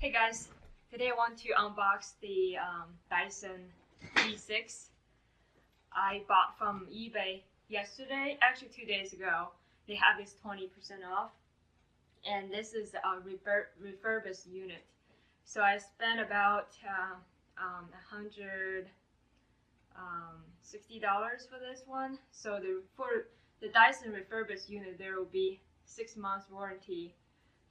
Hey guys, today I want to unbox the Dyson V6 I bought from eBay yesterday, actually 2 days ago. They have this 20% off, and this is a refurbished unit. So I spent about $160 for this one. So for the Dyson refurbished unit, there will be 6 months warranty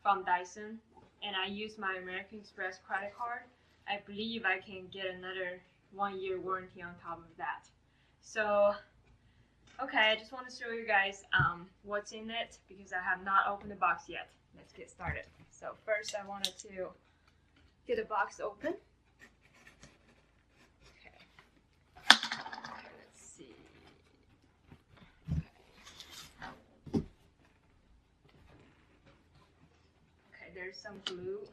from Dyson. And I use my American Express credit card. I believe I can get another 1-year warranty on top of that. So, okay, I just want to show you guys what's in it because I have not opened the box yet. Let's get started. So first I wanted to get the box open. Okay, let's see. There's some glue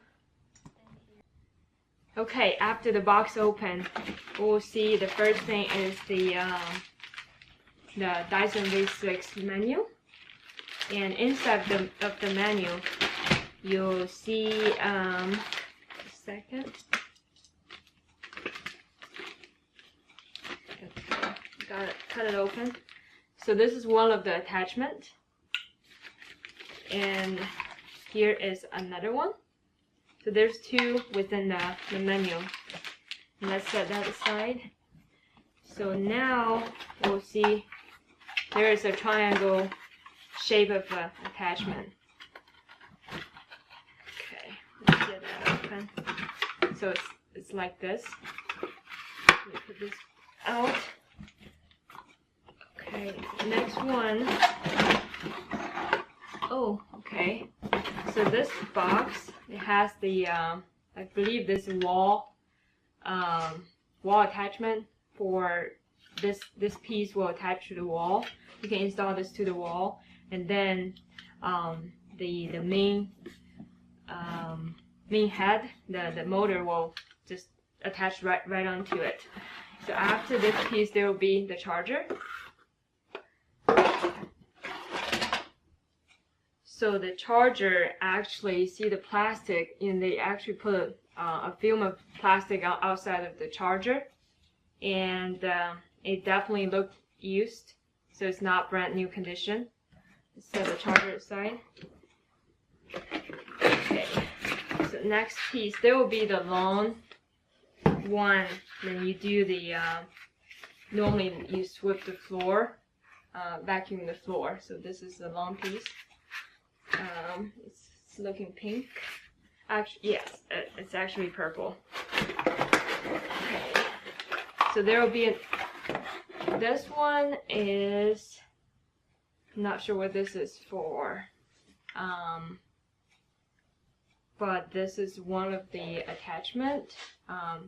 in here. Okay, after the box open, we'll see the first thing is the Dyson V6 menu, and inside of the menu, you'll see a second. Okay, got it. Cut it open. So this is one of the attachments, and here is another one. So there's 2 within the menu. And let's set that aside. So now we'll see there is a triangle shape of attachment. Okay, let's get that open. So it's like this. Let me put this out. Okay, next one. Oh, okay. So this box, it has the I believe this wall attachment for this piece will attach to the wall. You can install this to the wall, and then the main head, the motor will just attach right onto it. So after this piece, there will be the charger. So the charger, actually, see the plastic, and they actually put a film of plastic outside of the charger, and it definitely looked used, so it's not brand new condition. Let's set the charger aside. Okay, so next piece, there will be the long one. Then you do the normally you sweep the floor, vacuum the floor. So this is the long piece. It's looking pink. Actually, yes, it's actually purple. Okay. So there will be this one is, I'm not sure what this is for, but this is one of the attachment.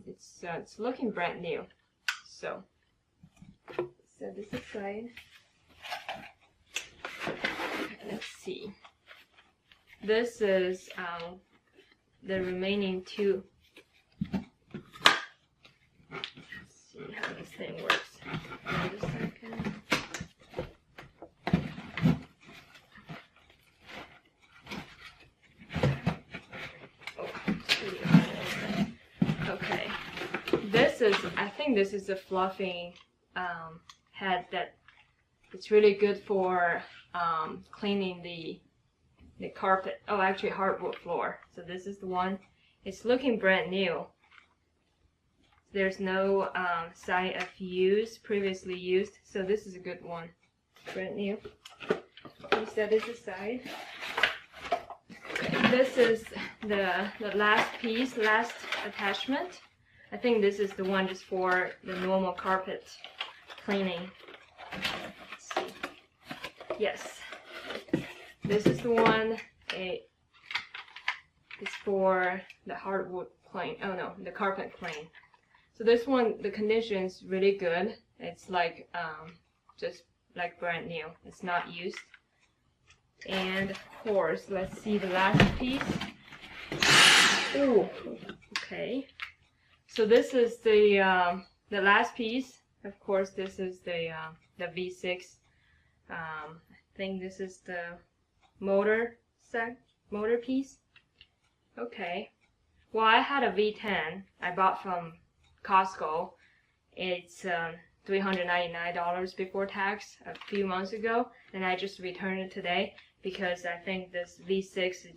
It's looking brand new. So set this aside. Okay, let's see. This is the remaining 2. Let's see how this thing works. Wait a second. Okay. This is, I think this is a fluffing head that it's really good for cleaning the carpet, actually hardwood floor. So this is the one. It's looking brand new. There's no sign of previously used, so this is a good one. Brand new. We set this aside. Okay, this is the last piece, last attachment. I think this is the one just for the normal carpet cleaning. Let's see. Yes. This is the one. It's for the hardwood plane. Oh no, the carpet plane. So this one, the condition is really good. It's like just like brand new. It's not used. And of course, let's see the last piece. Ooh, okay. So this is the last piece. Of course, this is the V6. I think this is the motor piece. Okay, Well, I had a V10 I bought from Costco. It's $399 before tax a few months ago, and I just returned it today because I think this V6 is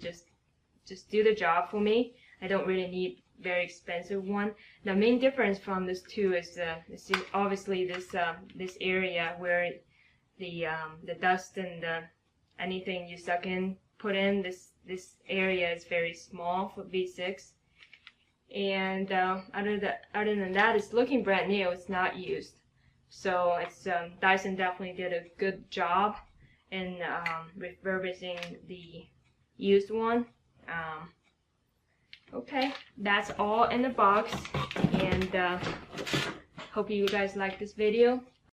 just do the job for me. I don't really need very expensive one. The main difference from this two is obviously this area where the dust and anything you suck in put in, this area is very small for V6. And other than that, it's looking brand new. It's not used, so it's Dyson definitely did a good job in refurbishing the used one. Okay, that's all in the box, and hope you guys like this video.